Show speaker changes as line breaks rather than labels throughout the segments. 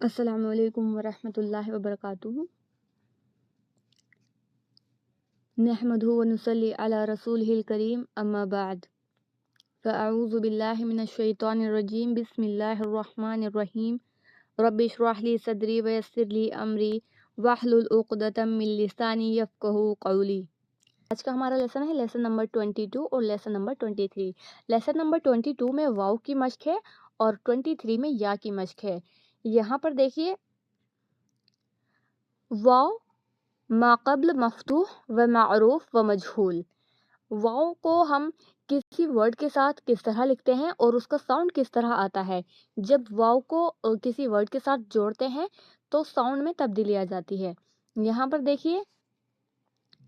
अस्सलामु अलैकुम वरहमतुल्लाहि वबरकातुहू। नहमदुहु व नुसल्ली अला रसूलिहिल करीम, अम्मा बाद। फ़अऊज़ु बिल्लाहि मिनश शैतानिर रजीम, बिस्मिल्लाहिर रहमानिर रहीम। रब्बि इश्रह ली सदरी व यस्सिर ली अमरी वहलुल उक़दतम मिन लिसानी यफ़क़हू क़ौली। आज का हमारा लेसन है लेसन नंबर 22 और लेसन नंबर 23। लेसन नंबर 22 में वाव की मश्क है और 23 में या की मश्क है। यहाँ पर देखिए, वाव माक़ब्ल मफ़तूह व मारूफ व मजहूल। वाव को हम किसी वर्ड के साथ किस तरह लिखते हैं और उसका साउंड किस तरह आता है। जब वाव को किसी वर्ड के साथ जोड़ते हैं तो साउंड में तब्दीली आ जाती है। यहाँ पर देखिए,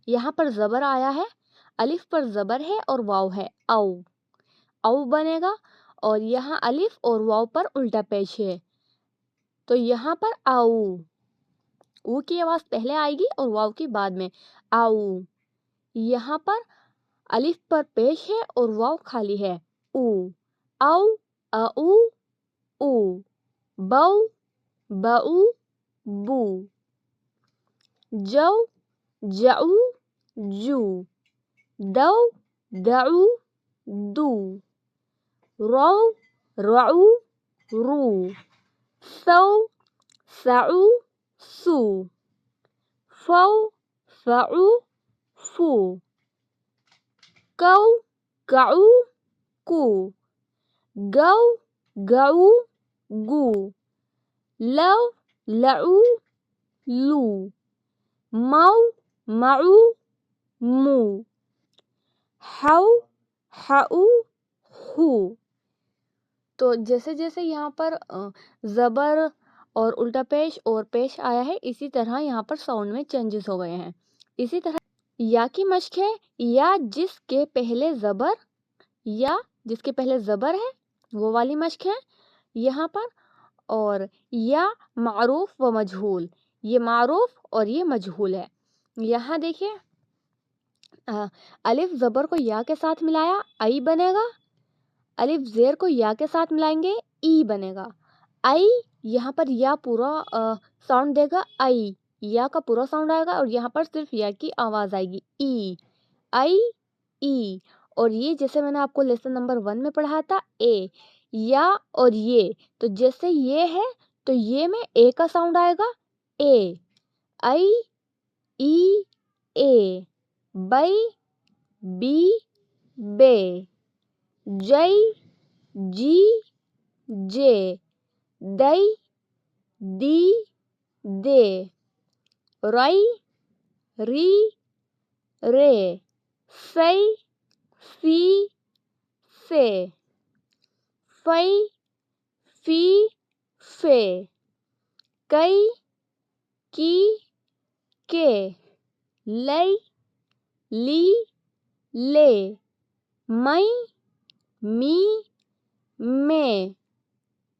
यहाँ पर ज़बर आया है, अलिफ पर ज़बर है और वाव है, औ औ बनेगा। और यहाँ अलिफ और वाव पर उल्टा पेश है, तो यहाँ पर आऊ, ऊ की आवाज़ पहले आएगी और वाव की बाद में, आऊ। यहाँ पर अलिफ पर पेश है और वाव खाली है, ऊ, औ, अऊ, ऊ, बऊ, बऊ, बू, जौ, जऊ, जू, दौ, दऊ, दू, रौ, रऊ, रू, सौ, सऊ, सू, फौ, फऊ, फू, कौ, कऊ, कू, गौ, गऊ, गू, लौ, लऊ, लू, मौ, मऊ, मू, हौ, हऊ, हू। तो जैसे जैसे यहाँ पर ज़बर और उल्टा पेश और पेश आया है, इसी तरह यहाँ पर साउंड में चेंजेस हो गए हैं। इसी तरह या की मश्क है, या जिसके पहले ज़बर है वो वाली मश्क है यहाँ पर। और या मारूफ व मजहूल, ये मारूफ और ये मजहूल है। यहाँ देखिए, अलिफ ज़बर को या के साथ मिलाया, आई बनेगा। अलिफ ज़ेर को या के साथ मिलाएंगे, ई बनेगा। आई, यहाँ पर या पूरा साउंड देगा, आई, या का पूरा साउंड आएगा और यहाँ पर सिर्फ या की आवाज़ आएगी, ई, आई, ई। और ये जैसे मैंने आपको लेसन नंबर 1 में पढ़ाया था, ए, या और ये, तो जैसे ये है तो ये में ए का साउंड आएगा, ए, आई, ई, ए, बई, बी, बे, जै, जी, जे, दै, दी, दे, रई, री, रे, सै, सी, से, फै, फी, फे, कै, की, के, लै, ली, ले, मै, मी, में,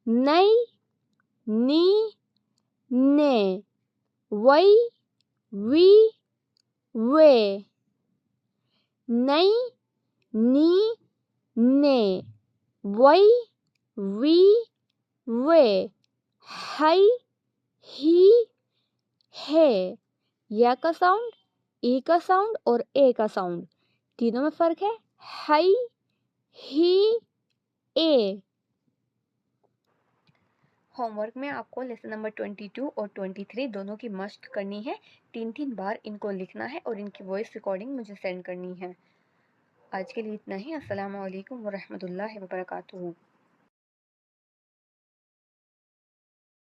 नै, नी, ने, वै, वी, वे, नै, नी, ने, वै, वी, वे, है, ही, है। या का साउंड, ई का साउंड और ए का साउंड, तीनों में फ़र्क है, है, ही, ए। होमवर्क में आपको लेसन नंबर 22 और 23 दोनों की मश्क करनी है। 3-3 बार इनको लिखना है और इनकी वॉइस रिकॉर्डिंग मुझे सेंड करनी है। आज के लिए इतना ही। अस्सलामु अलैकुम वरहमतुल्लाहि वबरकातुहू।